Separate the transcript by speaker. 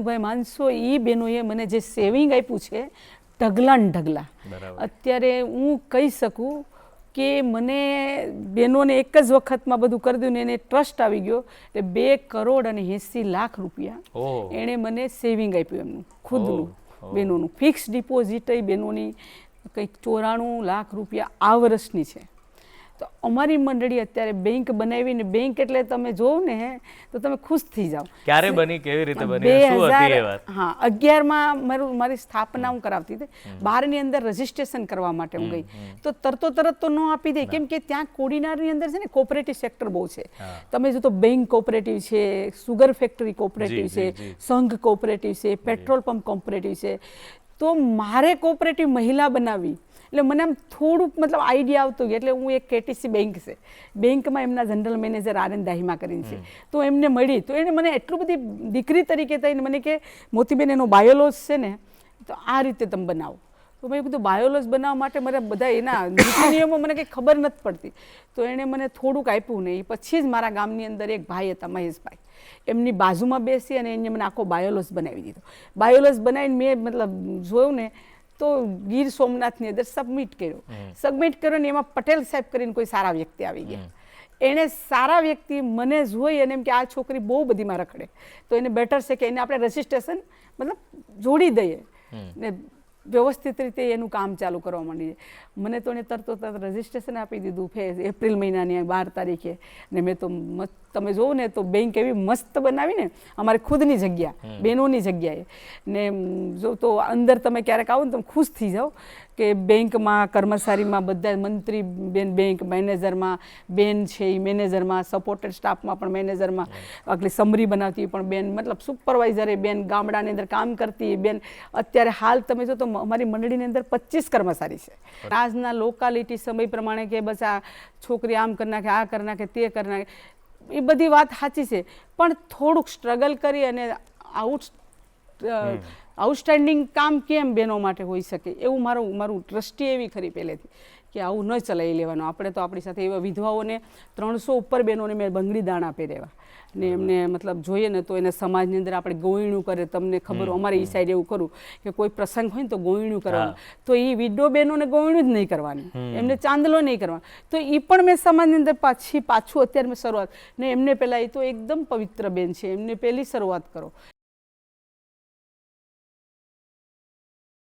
Speaker 1: ભાઈ માનશો એ બહેનોએ મને જે સેવિંગ આપ્યું છે ઢગલા ને ઢગલા. અત્યારે હું કહી શકું કે મને બહેનોને એક જ વખતમાં બધું કરી દીધું ને એને ટ્રસ્ટ આવી ગયો એટલે 2,80,00,000 રૂપિયા એણે મને સેવિંગ આપ્યું એમનું ખુદનું બહેનોનું. ફિક્સ ડિપોઝિટ એ બહેનોની કંઈક 94 લાખ રૂપિયા આ વર્ષની છે. તો અમારી મંડળી અત્યારે બેંક બનાવીને, બેંક એટલે તમે જોવો ને તો તમે ખુશ થઈ જાઓ.
Speaker 2: ક્યારે બની, કેવી રીતે બની, શું હતી એ વાત?
Speaker 1: હા, 11માં મારી સ્થાપના હું કરાવતી હતી. 12ની અંદર રજીસ્ટ્રેશન કરવા માટે હું ગઈ તો તરત તો ન આપી દે, કેમ કે ત્યાં કોડીનારની અંદર છે ને કોઓપરેટિવ સેક્ટર બહુ છે. તમે જો તો બેંક કોઓપરેટિવ છે, સુગર ફેક્ટરી કોઓપરેટિવ છે, સંઘ કોઓપરેટિવ છે, પેટ્રોલ પંપ કોઓપરેટિવ છે. તો મારે કોઓપરેટિવ મહિલા બનાવી એટલે મને આમ થોડુંક મતલબ આઈડિયા આવતો ગયો. એટલે હું એક કેટીસી બેંક છે, બેંકમાં એમના જનરલ મેનેજર આર.એન. દાહિમા કરીને છે. તો એમને મળી તો એને મને એટલું બધી દીકરી તરીકે થઈને મને કે મોતીબેન એનો બાયોલોજ છે ને તો આ રીતે તમે બનાવો. તો મેં કીધું બાયોલોજ બનાવવા માટે મારે બધા એના નીતિ નિયમો મને કંઈ ખબર નથી પડતી. તો એણે મને થોડુંક આપ્યું ને એ પછી જ મારા ગામની અંદર એક ભાઈ હતા મહેશભાઈ, એમની બાજુમાં બેસી અને એને મને આખો બાયોલોજ બનાવી દીધો. બાયોલોજ બનાવીને મેં મતલબ જોયું ને તો ગીર સોમનાથની અંદર સબમિટ કર્યો ને એમાં પટેલ સાહેબ કરીને કોઈ સારા વ્યક્તિ આવી ગયા. એણે સારા વ્યક્તિ મને જોઈ અને એમ કે આ છોકરી બહુ બધીમાં રખડે તો એને બેટર છે કે એને આપણે રજિસ્ટ્રેશન મતલબ જોડી દઈએ ને વ્યવસ્થિત રીતે એનું કામ ચાલુ કરવા માંડીએ. મને તો એને તરત રજિસ્ટ્રેશન આપી દીધું એપ્રિલ મહિનાની 12 તારીખે. ને મેં તો તમે જોવો ને તો બેંક એવી મસ્ત બનાવી ને અમારી ખુદની જગ્યા, બહેનોની જગ્યાએ. ને જો તો અંદર તમે ક્યારેક આવો ને તમે ખુશ થઈ જાઓ કે બેંકમાં કર્મચારીમાં બધા મંત્રી બેન, બેંક મેનેજરમાં બેન છે એ મેનેજરમાં, સપોર્ટેડ સ્ટાફમાં પણ મેનેજરમાં, આટલી સમરી બનાવતી પણ બેન, મતલબ સુપરવાઇઝર એ બેન, ગામડાની અંદર કામ કરતી બેન. અત્યારે હાલ તમે જો તો અમારી મંડળીની અંદર 25 કર્મચારી છે. આજના લોકાલિટી સમય પ્રમાણે કે બસ આ છોકરી આમ કરી નાખે, આ કરી નાખે, તે કરી નાખે, એ બધી વાત સાચી છે. પણ થોડુંક સ્ટ્રગલ કરી અને આઉટસ્ટેન્ડિંગ કામ કેમ બહેનો માટે હોઈ શકે એવું મારું દ્રષ્ટિ એવી ખરી પહેલેથી કે આવું ન ચલાવી લેવાનું. આપણે તો આપણી સાથે એવા વિધવાઓને 300 ઉપર બહેનોને મેં બંગડી દાણા પહેરેવા ને એમને મતલબ જોઈએ ને તો એને સમાજની અંદર આપણે ગોયણું કરે. તમને ખબર અમારી એ સાઈડ એવું કરું કે કોઈ પ્રસંગ હોય ને તો ગોયણું કરવાનું, તો એ વિડો બહેનોને ગોયણું જ નહીં કરવાની, એમને ચાંદલો નહીં કરવાનો. તો એ પણ મેં સમાજની અંદર પાછું અત્યારે મેં શરૂઆત ને એમને પહેલાં એ તો એકદમ પવિત્ર બેન છે, એમને પહેલી શરૂઆત કરો.